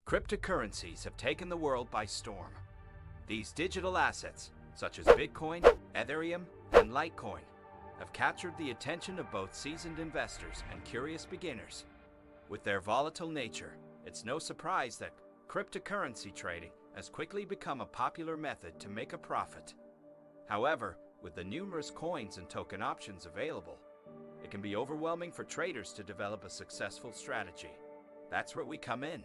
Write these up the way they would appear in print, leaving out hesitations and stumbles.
Cryptocurrencies have taken the world by storm. These digital assets, such as Bitcoin, Ethereum, and Litecoin, have captured the attention of both seasoned investors and curious beginners. With their volatile nature, it's no surprise that cryptocurrency trading has quickly become a popular method to make a profit. However, with the numerous coins and token options available, it can be overwhelming for traders to develop a successful strategy. That's where we come in.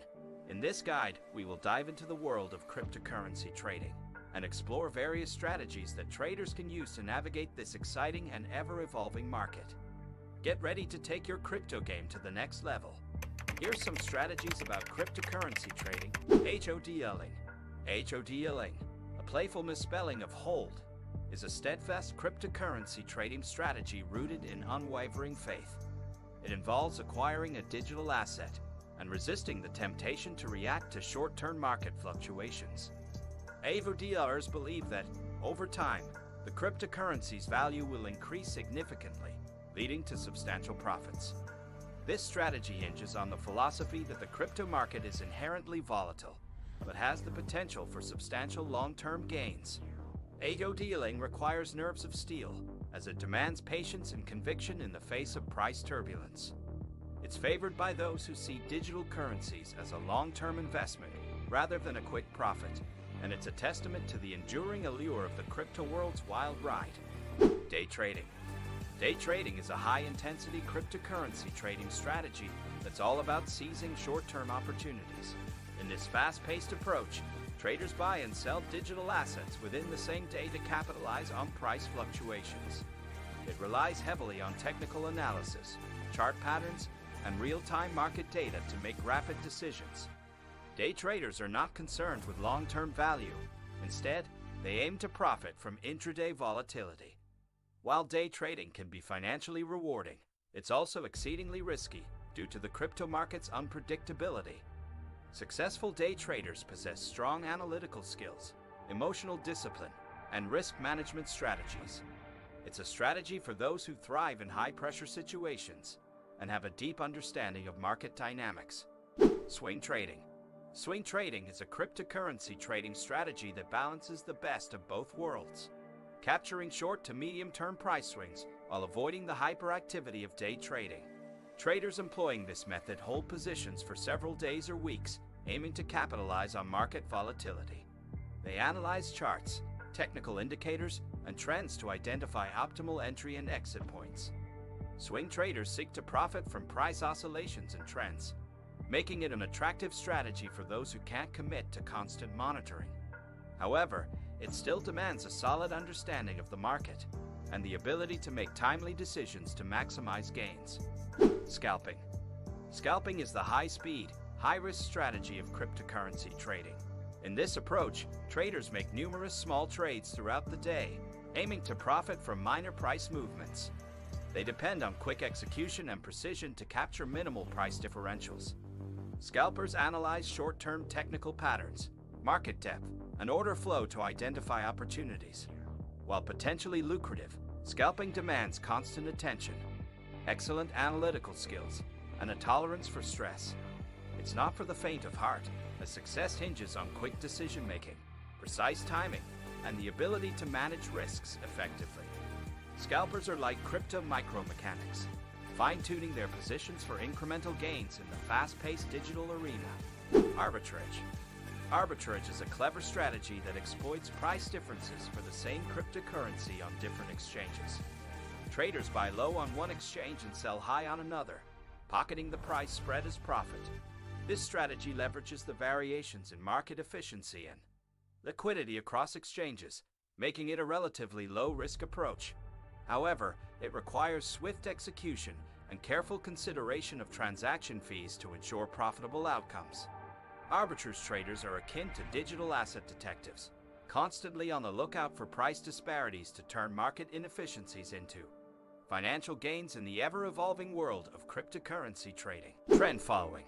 In this guide, we will dive into the world of cryptocurrency trading and explore various strategies that traders can use to navigate this exciting and ever-evolving market. Get ready to take your crypto game to the next level. Here's some strategies about cryptocurrency trading. HODLing. HODLing, a playful misspelling of hold, is a steadfast cryptocurrency trading strategy rooted in unwavering faith. It involves acquiring a digital asset and resisting the temptation to react to short-term market fluctuations. HODLers believe that, over time, the cryptocurrency's value will increase significantly, leading to substantial profits. This strategy hinges on the philosophy that the crypto market is inherently volatile, but has the potential for substantial long-term gains. HODLing requires nerves of steel, as it demands patience and conviction in the face of price turbulence. It's favored by those who see digital currencies as a long-term investment rather than a quick profit, and it's a testament to the enduring allure of the crypto world's wild ride. Day trading. Day trading is a high-intensity cryptocurrency trading strategy that's all about seizing short-term opportunities. In this fast-paced approach, traders buy and sell digital assets within the same day to capitalize on price fluctuations. It relies heavily on technical analysis, chart patterns, and real-time market data to make rapid decisions. Day traders are not concerned with long-term value. Instead, they aim to profit from intraday volatility. While day trading can be financially rewarding, it's also exceedingly risky due to the crypto market's unpredictability. Successful day traders possess strong analytical skills, emotional discipline, and risk management strategies. It's a strategy for those who thrive in high-pressure situations and have a deep understanding of market dynamics. Swing trading. Swing trading is a cryptocurrency trading strategy that balances the best of both worlds, capturing short to medium-term price swings while avoiding the hyperactivity of day trading. Traders employing this method hold positions for several days or weeks, aiming to capitalize on market volatility. They analyze charts, technical indicators, and trends to identify optimal entry and exit points. Swing traders seek to profit from price oscillations and trends, making it an attractive strategy for those who can't commit to constant monitoring. However, it still demands a solid understanding of the market and the ability to make timely decisions to maximize gains. Scalping. Scalping is the high-speed, high-risk strategy of cryptocurrency trading. In this approach, traders make numerous small trades throughout the day, aiming to profit from minor price movements. They depend on quick execution and precision to capture minimal price differentials. Scalpers analyze short-term technical patterns, market depth, and order flow to identify opportunities. While potentially lucrative, scalping demands constant attention, excellent analytical skills, and a tolerance for stress. It's not for the faint of heart, as success hinges on quick decision-making, precise timing, and the ability to manage risks effectively. Scalpers are like crypto micromechanics, fine-tuning their positions for incremental gains in the fast-paced digital arena. Arbitrage. Arbitrage is a clever strategy that exploits price differences for the same cryptocurrency on different exchanges. Traders buy low on one exchange and sell high on another, pocketing the price spread as profit. This strategy leverages the variations in market efficiency and liquidity across exchanges, making it a relatively low-risk approach. However, it requires swift execution and careful consideration of transaction fees to ensure profitable outcomes. Arbitrage traders are akin to digital asset detectives, constantly on the lookout for price disparities to turn market inefficiencies into financial gains in the ever-evolving world of cryptocurrency trading. Trend following.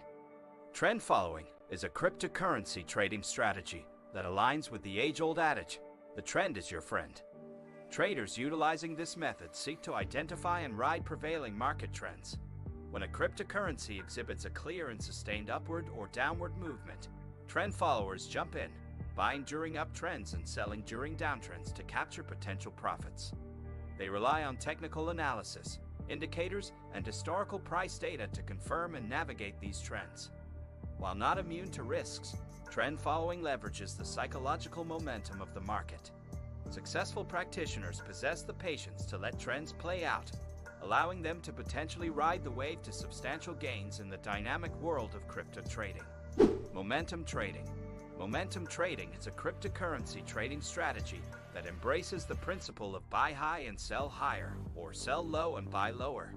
Trend following is a cryptocurrency trading strategy that aligns with the age-old adage, "The trend is your friend." Traders utilizing this method seek to identify and ride prevailing market trends. When a cryptocurrency exhibits a clear and sustained upward or downward movement, trend followers jump in, buying during uptrends and selling during downtrends to capture potential profits. They rely on technical analysis, indicators, and historical price data to confirm and navigate these trends. While not immune to risks, trend following leverages the psychological momentum of the market. Successful practitioners possess the patience to let trends play out, allowing them to potentially ride the wave to substantial gains in the dynamic world of crypto trading. Momentum trading. Momentum trading is a cryptocurrency trading strategy that embraces the principle of buy high and sell higher, or sell low and buy lower.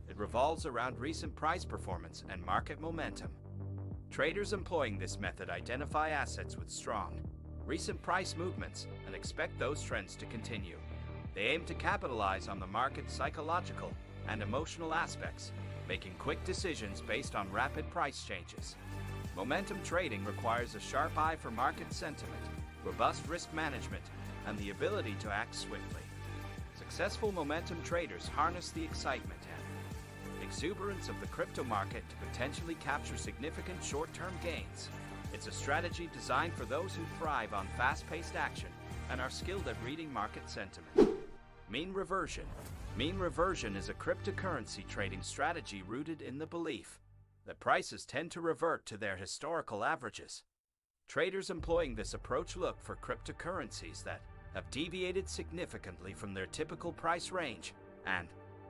It revolves around recent price performance and market momentum. Traders employing this method identify assets with strong, recent price movements and expect those trends to continue. They aim to capitalize on the market's psychological and emotional aspects, making quick decisions based on rapid price changes. Momentum trading requires a sharp eye for market sentiment, robust risk management, and the ability to act swiftly. Successful momentum traders harness the excitement and exuberance of the crypto market to potentially capture significant short-term gains. It's a strategy designed for those who thrive on fast-paced action and are skilled at reading market sentiment. Mean reversion. Mean reversion is a cryptocurrency trading strategy rooted in the belief that prices tend to revert to their historical averages. Traders employing this approach look for cryptocurrencies that have deviated significantly from their typical price range and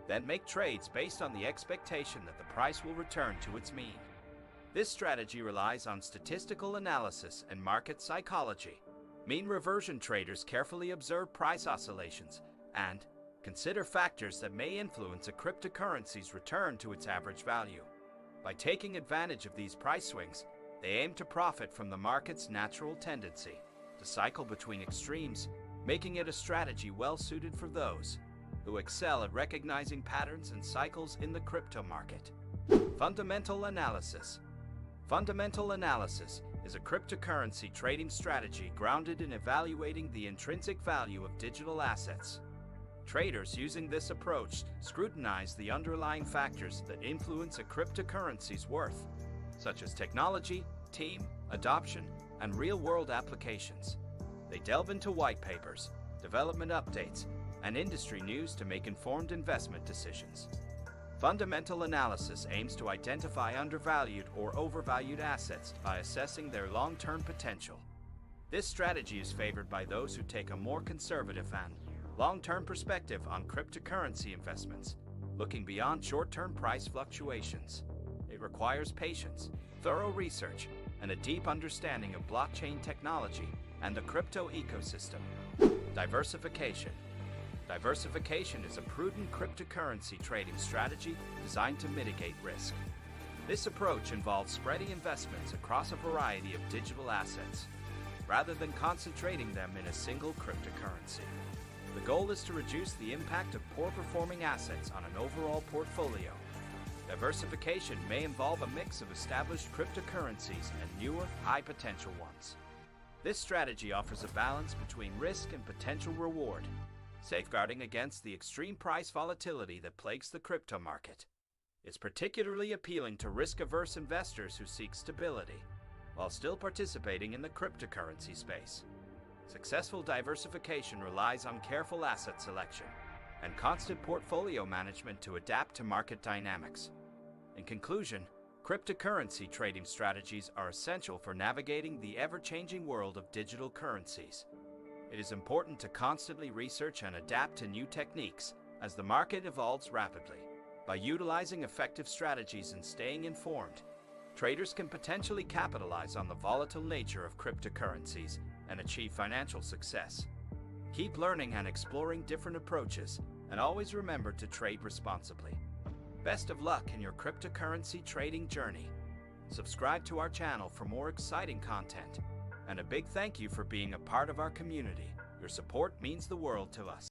then make trades based on the expectation that the price will return to its mean. This strategy relies on statistical analysis and market psychology. Mean reversion traders carefully observe price oscillations and consider factors that may influence a cryptocurrency's return to its average value. By taking advantage of these price swings, they aim to profit from the market's natural tendency to cycle between extremes, making it a strategy well suited for those who excel at recognizing patterns and cycles in the crypto market. Fundamental analysis. Fundamental analysis is a cryptocurrency trading strategy grounded in evaluating the intrinsic value of digital assets. Traders using this approach scrutinize the underlying factors that influence a cryptocurrency's worth, such as technology, team, adoption, and real-world applications. They delve into white papers, development updates, and industry news to make informed investment decisions. Fundamental analysis aims to identify undervalued or overvalued assets by assessing their long-term potential. This strategy is favored by those who take a more conservative and long-term perspective on cryptocurrency investments, looking beyond short-term price fluctuations. It requires patience, thorough research, and a deep understanding of blockchain technology and the crypto ecosystem. Diversification. Diversification is a prudent cryptocurrency trading strategy designed to mitigate risk. This approach involves spreading investments across a variety of digital assets, rather than concentrating them in a single cryptocurrency. The goal is to reduce the impact of poor-performing assets on an overall portfolio. Diversification may involve a mix of established cryptocurrencies and newer, high-potential ones. This strategy offers a balance between risk and potential reward, safeguarding against the extreme price volatility that plagues the crypto market. It's particularly appealing to risk-averse investors who seek stability, while still participating in the cryptocurrency space. Successful diversification relies on careful asset selection and constant portfolio management to adapt to market dynamics. In conclusion, cryptocurrency trading strategies are essential for navigating the ever-changing world of digital currencies. It is important to constantly research and adapt to new techniques as the market evolves rapidly. By utilizing effective strategies and staying informed, traders can potentially capitalize on the volatile nature of cryptocurrencies and achieve financial success. Keep learning and exploring different approaches, and always remember to trade responsibly. Best of luck in your cryptocurrency trading journey. Subscribe to our channel for more exciting content, and a big thank you for being a part of our community. Your support means the world to us.